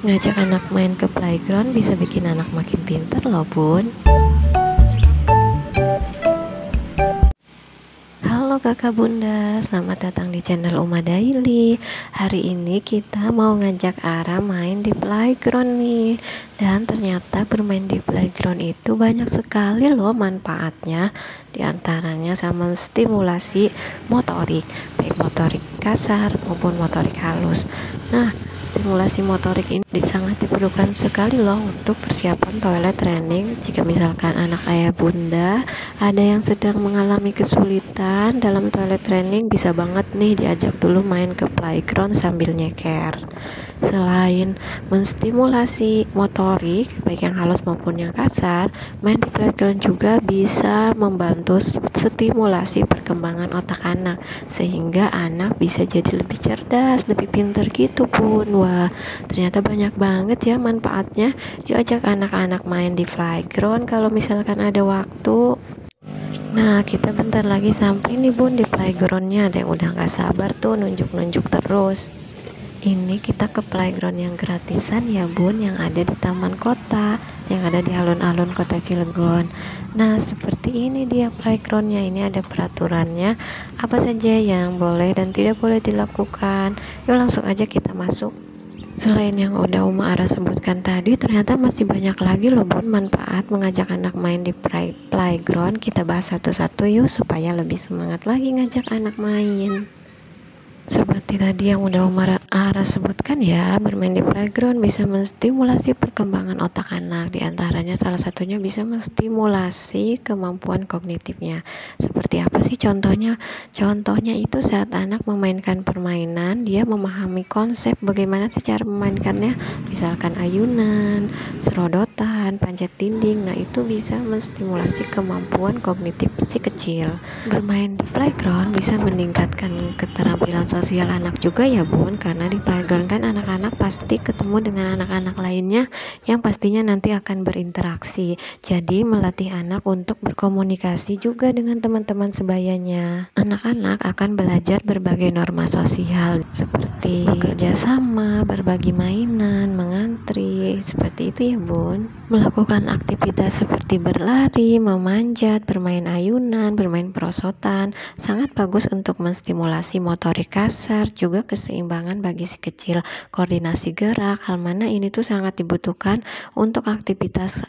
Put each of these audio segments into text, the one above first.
Ngajak anak main ke playground bisa bikin anak makin pintar loh bun. Halo kakak bunda, selamat datang di channel Uma Daily. Hari ini kita mau ngajak Ara main di playground nih. Dan ternyata bermain di playground itu banyak sekali loh manfaatnya. Di antaranya sama stimulasi motorik, baik motorik kasar maupun motorik halus. Nah, stimulasi motorik ini sangat diperlukan sekali loh untuk persiapan toilet training. Jika misalkan anak ayah bunda ada yang sedang mengalami kesulitan dalam toilet training, bisa banget nih diajak dulu main ke playground sambil nyeker. Selain menstimulasi motorik baik yang halus maupun yang kasar, main di playground juga bisa membantu stimulasi perkembangan otak anak, sehingga anak bisa jadi lebih cerdas, lebih pintar gitu pun. Wah, ternyata banyak banget ya manfaatnya. Yuk ajak anak-anak main di playground kalau misalkan ada waktu. Nah, kita bentar lagi sampai nih bun di playgroundnya. Ada yang udah gak sabar tuh nunjuk-nunjuk terus. Ini kita ke playground yang gratisan ya bun, yang ada di taman kota, yang ada di alun-alun kota Cilegon. Nah, seperti ini dia playgroundnya. Ini ada peraturannya, apa saja yang boleh dan tidak boleh dilakukan. Yuk langsung aja kita masuk. Selain yang udah Uma Ara sebutkan tadi, ternyata masih banyak lagi loh bun manfaat mengajak anak main di playground. Kita bahas satu-satu yuk supaya lebih semangat lagi ngajak anak main. Seperti tadi yang udah Uma Ara sebutkan ya, bermain di playground bisa menstimulasi perkembangan otak anak. Di antaranya salah satunya bisa menstimulasi kemampuan kognitifnya. Seperti apa sih contohnya? Contohnya itu saat anak memainkan permainan, dia memahami konsep bagaimana sih cara memainkannya. Misalkan ayunan, serodotan, panjat dinding. Nah, itu bisa menstimulasi kemampuan kognitif si kecil. Bermain di playground bisa meningkatkan keterampilan sosial anak juga ya bun, karena di playground kan anak-anak pasti ketemu dengan anak-anak lainnya yang pastinya nanti akan berinteraksi. Jadi melatih anak untuk berkomunikasi juga dengan teman-teman sebayanya. Anak-anak akan belajar berbagai norma sosial seperti bekerja sama, berbagi mainan, mengantri, seperti itu ya bun. Melakukan aktivitas seperti berlari, memanjat, bermain ayunan, bermain perosotan sangat bagus untuk menstimulasi motorik kasar, juga keseimbangan bagi si kecil, koordinasi gerak. Hal mana ini tuh sangat dibutuhkan untuk aktivitas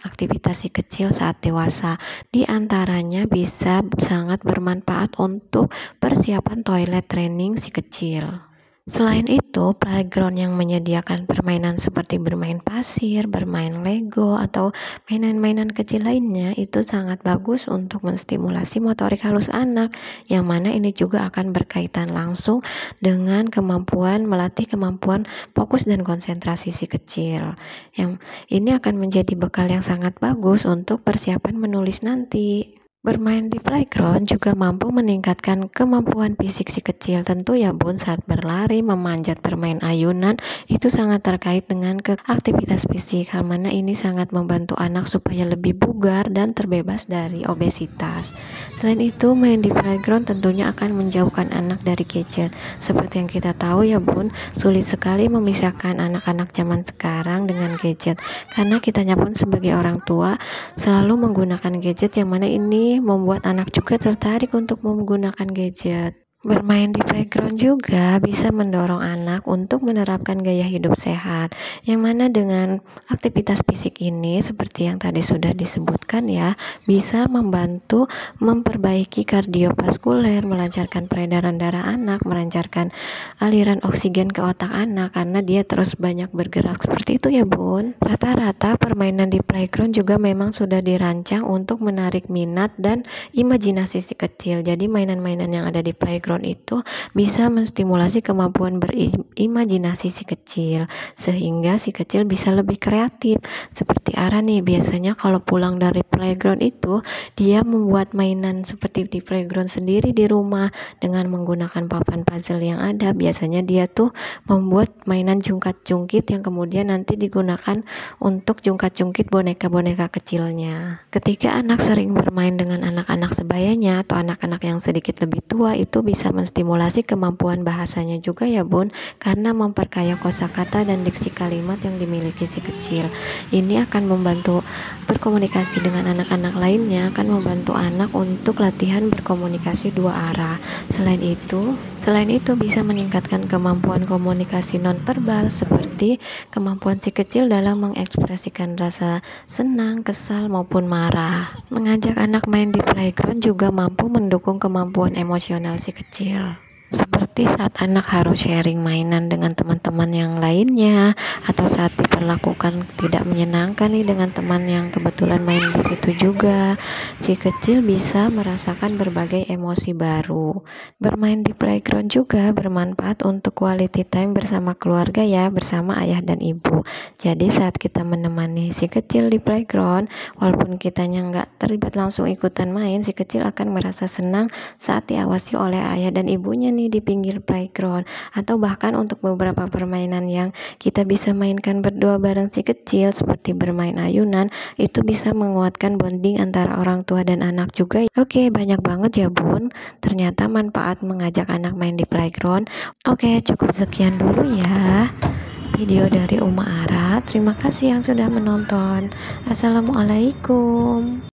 si kecil saat dewasa. Di antaranya bisa sangat bermanfaat untuk persiapan toilet training si kecil. Selain itu, playground yang menyediakan permainan seperti bermain pasir, bermain Lego, atau mainan-mainan kecil lainnya itu sangat bagus untuk menstimulasi motorik halus anak, yang mana ini juga akan berkaitan langsung dengan melatih kemampuan fokus dan konsentrasi si kecil. Yang ini akan menjadi bekal yang sangat bagus untuk persiapan menulis nanti. Bermain di playground juga mampu meningkatkan kemampuan fisik si kecil. Tentu ya bun, saat berlari, memanjat, bermain ayunan itu sangat terkait dengan aktivitas fisik. Hal mana ini sangat membantu anak supaya lebih bugar dan terbebas dari obesitas. Selain itu, main di playground tentunya akan menjauhkan anak dari gadget. Seperti yang kita tahu ya bun, sulit sekali memisahkan anak-anak zaman sekarang dengan gadget, karena kitanya pun sebagai orang tua selalu menggunakan gadget, yang mana ini membuat anak juga tertarik untuk menggunakan gadget. Bermain di playground juga bisa mendorong anak untuk menerapkan gaya hidup sehat, yang mana dengan aktivitas fisik ini seperti yang tadi sudah disebutkan ya, bisa membantu memperbaiki kardiovaskuler, melancarkan peredaran darah anak, melancarkan aliran oksigen ke otak anak karena dia terus banyak bergerak. Seperti itu ya bun. Rata-rata permainan di playground juga memang sudah dirancang untuk menarik minat dan imajinasi si kecil. Jadi mainan-mainan yang ada di playground itu bisa menstimulasi kemampuan berimajinasi si kecil, sehingga si kecil bisa lebih kreatif. Seperti Ara nih, biasanya kalau pulang dari playground itu dia membuat mainan seperti di playground sendiri di rumah dengan menggunakan papan puzzle yang ada. Biasanya dia tuh membuat mainan jungkat-jungkit yang kemudian nanti digunakan untuk jungkat-jungkit boneka-boneka kecilnya. Ketika anak sering bermain dengan anak-anak sebayanya atau anak-anak yang sedikit lebih tua, itu bisa bisa menstimulasi kemampuan bahasanya juga ya Bun, karena memperkaya kosakata dan diksi kalimat yang dimiliki si kecil. Ini akan membantu berkomunikasi dengan anak-anak lainnya, akan membantu anak untuk latihan berkomunikasi dua arah. Selain itu bisa meningkatkan kemampuan komunikasi nonverbal seperti kemampuan si kecil dalam mengekspresikan rasa senang, kesal maupun marah. Mengajak anak main di playground juga mampu mendukung kemampuan emosional si kecil. Seperti saat anak harus sharing mainan dengan teman-teman yang lainnya, atau saat diperlakukan tidak menyenangkan nih dengan teman yang kebetulan main di situ juga, si kecil bisa merasakan berbagai emosi baru. Bermain di playground juga bermanfaat untuk quality time bersama keluarga ya, bersama ayah dan ibu. Jadi saat kita menemani si kecil di playground, walaupun kitanya nggak terlibat langsung ikutan main, si kecil akan merasa senang saat diawasi oleh ayah dan ibunya nih di pinggir playground. Atau bahkan untuk beberapa permainan yang kita bisa mainkan berdua bareng si kecil seperti bermain ayunan, itu bisa menguatkan bonding antara orang tua dan anak juga. Oke, banyak banget ya Bun ternyata manfaat mengajak anak main di playground. Oke, cukup sekian dulu ya video dari Uma Ara. Terima kasih yang sudah menonton. Assalamualaikum.